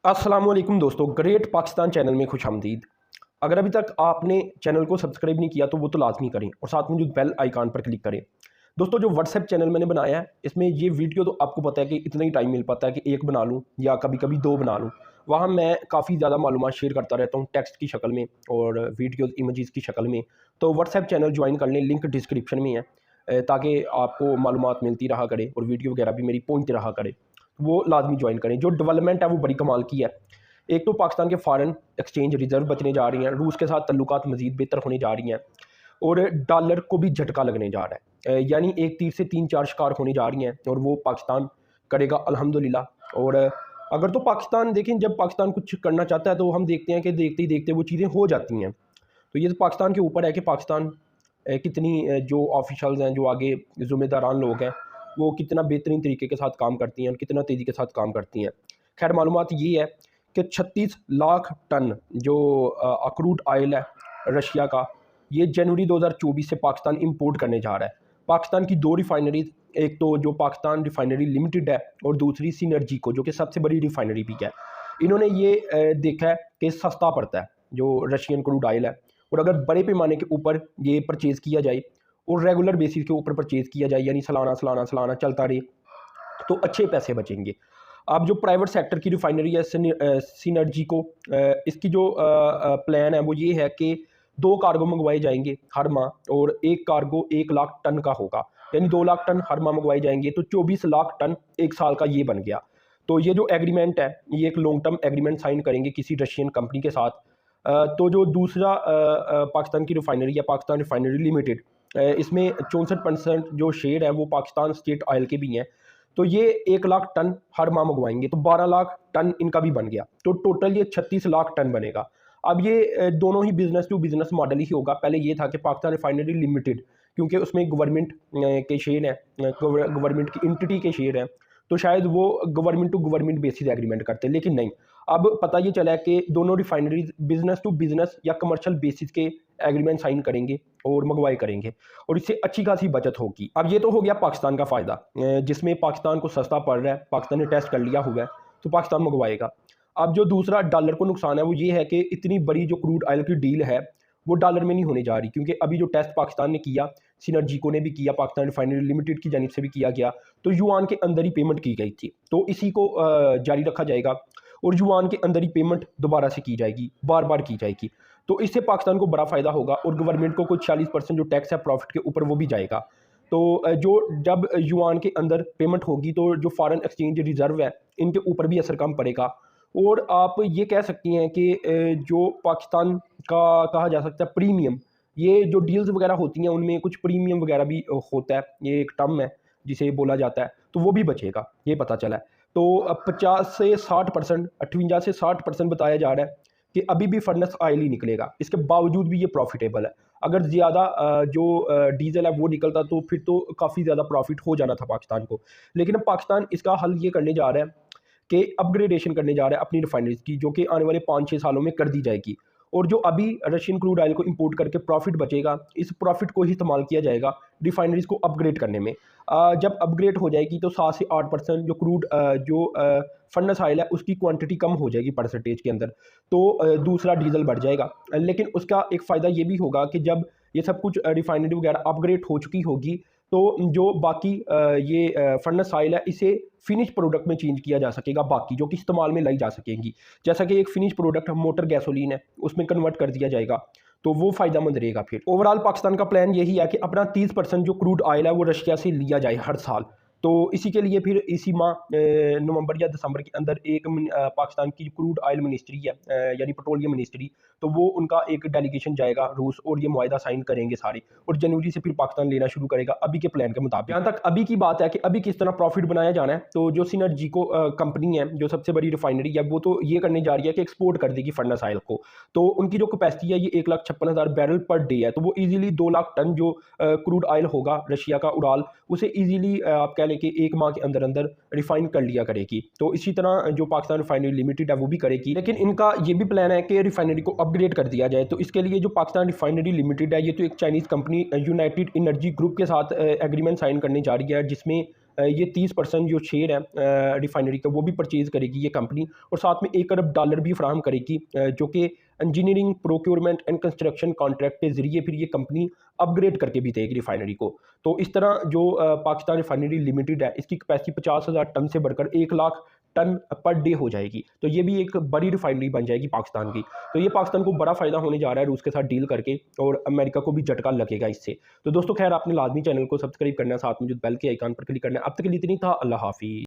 अस्सलामुअलैकुम दोस्तों, great Pakistan channel में खुशामदीद। अगर अभी तक आपने चैनल को सब्सक्राइब नहीं किया तो वो तो लाजमी करें और साथ में जो बेल आइकन पर क्लिक करें। दोस्तों, जो व्हाट्सएप चैनल मैंने बनाया है इसमें ये वीडियो तो आपको पता है कि इतना ही टाइम मिल पाता है कि एक बना लूँ या कभी कभी दो बना लूँ। वहाँ मैं काफ़ी ज़्यादा मालूमात शेयर करता रहता हूँ टेक्स्ट की शक्ल में और वीडियोज़ इमेजेस की शक्ल में। तो व्हाट्सएप चैनल ज्वाइन कर लें, लिंक डिस्क्रिप्शन में है, ताकि आपको मालूमात मिलती रहा करे और वीडियो वगैरह भी मेरी पहुँचती रहा करे। वो लाजमी ज्वाइन करें। जो डेवलपमेंट है वो बड़ी कमाल की है। एक तो पाकिस्तान के फॉरेन एक्सचेंज रिजर्व बचने जा रही हैं, रूस के साथ तल्लुकात मज़ीद बेहतर होने जा रही हैं और डॉलर को भी झटका लगने जा रहा है। यानी एक तीर से तीन चार शिकार होने जा रही हैं और वो पाकिस्तान करेगा अल्हम्दुलिल्लाह। और अगर तो पाकिस्तान देखें, जब पाकिस्तान कुछ करना चाहता है तो हम देखते हैं कि देखते ही देखते वो चीज़ें हो जाती हैं। तो ये तो पाकिस्तान के ऊपर है कि पाकिस्तान कितनी जो ऑफिशल्स हैं, जो आगे ज़िम्मेदारान लोग हैं, वो कितना बेहतरीन तरीके के साथ काम करती हैं और कितना तेज़ी के साथ काम करती हैं। खैर, मालूमात ये है कि 36 लाख टन जो क्रूड ऑयल है रशिया का, ये जनवरी 2024 से पाकिस्तान इंपोर्ट करने जा रहा है। पाकिस्तान की दो रिफाइनरीज, एक तो जो पाकिस्तान रिफाइनरी लिमिटेड है और दूसरी सिनर्जी को, जो कि सबसे बड़ी रिफाइनरी भी है। इन्होंने ये देखा है कि सस्ता पड़ता है जो रशियन क्रूड ऑयल है, और अगर बड़े पैमाने के ऊपर ये परचेज़ किया जाए और रेगुलर बेसिस के ऊपर परचेज़ किया जाए, यानी सालाना सालाना सालाना चलता रहे, तो अच्छे पैसे बचेंगे। अब जो प्राइवेट सेक्टर की रिफाइनरी है सिनर्जी को, इसकी जो प्लान है वो ये है कि 2 कार्गो मंगवाए जाएंगे हर माह और एक कार्गो 1 लाख टन का होगा, यानी 2 लाख टन हर माह मंगवाए जाएंगे, तो 24 लाख टन एक साल का ये बन गया। तो ये जो एग्रीमेंट है, ये एक लॉन्ग टर्म एग्रीमेंट साइन करेंगे किसी रशियन कंपनी के साथ। तो जो दूसरा पाकिस्तान की रिफाइनरी है, पाकिस्तान रिफाइनरी लिमिटेड, इसमें 64% जो शेयर है वो पाकिस्तान स्टेट ऑयल के भी हैं। तो ये 1 लाख टन हर माह मंगवाएंगे, तो 12 लाख टन इनका भी बन गया, तो टोटल ये 36 लाख टन बनेगा। अब ये दोनों ही बिजनेस टू बिजनेस मॉडल ही होगा। पहले ये था कि पाकिस्तान रिफाइनरी लिमिटेड, क्योंकि उसमें गवर्नमेंट के शेयर हैं, गवर्नमेंट की इंटिटी के शेयर हैं, तो शायद वो government to government basis agreement करते, लेकिन नहीं। अब पता ये चला है कि दोनों रिफाइनरीज बिजनेस टू बिजनेस या कमर्शियल बेसिस के एग्रीमेंट साइन करेंगे और मंगवाई करेंगे, और इससे अच्छी खासी बचत होगी। अब ये तो हो गया पाकिस्तान का फ़ायदा, जिसमें पाकिस्तान को सस्ता पड़ रहा है, पाकिस्तान ने टेस्ट कर लिया हुआ है, तो पाकिस्तान मंगवाएगा। अब जो दूसरा डॉलर को नुकसान है वो ये है कि इतनी बड़ी जो क्रूड ऑयल की डील है वो डॉलर में नहीं होने जा रही, क्योंकि अभी जो टेस्ट पाकिस्तान ने किया, सिनर्जीको ने भी किया, पाकिस्तान रिफाइनरी लिमिटेड की जानिब से भी किया गया, तो युआन के अंदर ही पेमेंट की गई थी। तो इसी को जारी रखा जाएगा और युआन के अंदर ही पेमेंट दोबारा से की जाएगी, बार बार की जाएगी। तो इससे पाकिस्तान को बड़ा फ़ायदा होगा और गवर्नमेंट को कुछ 40% जो टैक्स है प्रॉफिट के ऊपर वो भी जाएगा। तो जो जब युआन के अंदर पेमेंट होगी तो जो फॉरेन एक्सचेंज रिजर्व है इनके ऊपर भी असर कम पड़ेगा। और आप ये कह सकती हैं कि जो पाकिस्तान का कहा जा सकता है प्रीमियम, ये जो डील्स वगैरह होती हैं उनमें कुछ प्रीमियम वगैरह भी होता है, ये एक टर्म है जिसे बोला जाता है, तो वो भी बचेगा, ये पता चला है। तो 50 से 60%, 58 से 60% बताया जा रहा है कि अभी भी फर्नेस ऑयल ही निकलेगा, इसके बावजूद भी ये प्रॉफिटेबल है। अगर ज़्यादा जो डीजल है वो निकलता तो फिर तो काफ़ी ज़्यादा प्रॉफिट हो जाना था पाकिस्तान को। लेकिन अब पाकिस्तान इसका हल ये करने जा रहा है कि अपग्रेडेशन करने जा रहा है अपनी रिफाइनरीज की, जो कि आने वाले 5-6 सालों में कर दी जाएगी। और जो अभी रशियन क्रूड ऑयल को इंपोर्ट करके प्रॉफिट बचेगा, इस प्रॉफिट को ही इस्तेमाल किया जाएगा रिफाइनरीज को अपग्रेड करने में। जब अपग्रेड हो जाएगी तो 7 से 8% जो क्रूड जो फर्नेस ऑयल है उसकी क्वांटिटी कम हो जाएगी परसेंटेज के अंदर, तो दूसरा डीजल बढ़ जाएगा। लेकिन उसका एक फ़ायदा ये भी होगा कि जब ये सब कुछ रिफाइनरी वगैरह अपग्रेड हो चुकी होगी, तो जो बाकी ये फर्नेस ऑयल है इसे फिनिश प्रोडक्ट में चेंज किया जा सकेगा, बाकी जो कि इस्तेमाल में लाई जा सकेंगी। जैसा कि एक फिनिश प्रोडक्ट मोटर गैसोलीन है, उसमें कन्वर्ट कर दिया जाएगा, तो वो फ़ायदेमंद रहेगा। फिर ओवरऑल पाकिस्तान का प्लान यही है कि अपना 30% जो क्रूड ऑयल है वो रशिया से लिया जाए हर साल। तो इसी के लिए फिर इसी माह नवंबर या दिसंबर के अंदर एक पाकिस्तान की क्रूड ऑयल मिनिस्ट्री है, यानी पेट्रोलियम मिनिस्ट्री, तो वो उनका एक डेलीगेशन जाएगा रूस और ये मुआहदा साइन करेंगे सारे, और जनवरी से फिर पाकिस्तान लेना शुरू करेगा अभी के प्लान के मुताबिक। यहाँ तक अभी की बात है कि अभी किस तरह प्रॉफिट बनाया जाना है, तो जो सिनर्जीको कंपनी है, जो सबसे बड़ी रिफाइनरी है, वो तो ये करने जा रही है कि एक्सपोर्ट कर देगी फर्नेस ऑयल को। तो उनकी जो कैपेसिटी है ये 1,56,000 बैरल पर डे है, तो वो ईजिली 2 लाख टन जो क्रूड ऑयल होगा रशिया का उड़ाल, उसे ईजिली आप कह लें कि एक माह के अंदर अंदर रिफाइन कर लिया करेगी। तो इसी तरह जो पाकिस्तान रिफाइनरी लिमिटेड है वो भी करेगी। लेकिन इनका ये भी प्लान है कि रिफाइनरी को अपग्रेड कर दिया जाए। तो इसके लिए जो पाकिस्तान रिफाइनरी लिमिटेड है, ये तो एक Chinese company United energy group के साथ एग्रीमेंट साइन करने जा रही है, जिसमें ये 30% जो शेयर है रिफाइनरी का वो भी परचेज़ करेगी ये कंपनी, और साथ में $1 अरब भी फराहम करेगी, जो कि engineering, procurement and construction contract के ज़रिए फिर ये कंपनी अपग्रेड करके भी देगी रिफाइनरी को। तो इस तरह जो पाकिस्तान रिफाइनरी लिमिटेड है, इसकी कैपेसिटी 50,000 टन से बढ़कर 1 लाख टन पर डे हो जाएगी। तो ये भी एक बड़ी रिफाइनरी बन जाएगी पाकिस्तान की। तो ये पाकिस्तान को बड़ा फ़ायदा होने जा रहा है रूस के साथ डील करके, और अमेरिका को भी झटका लगेगा इससे। तो दोस्तों खैर, आपने लाजमी चैनल को सब्सक्राइब करना है, साथ में जो बेल के आइकन पर क्लिक करना है। अब तक के लिए इतनी था। अल्लाह हाफिज़।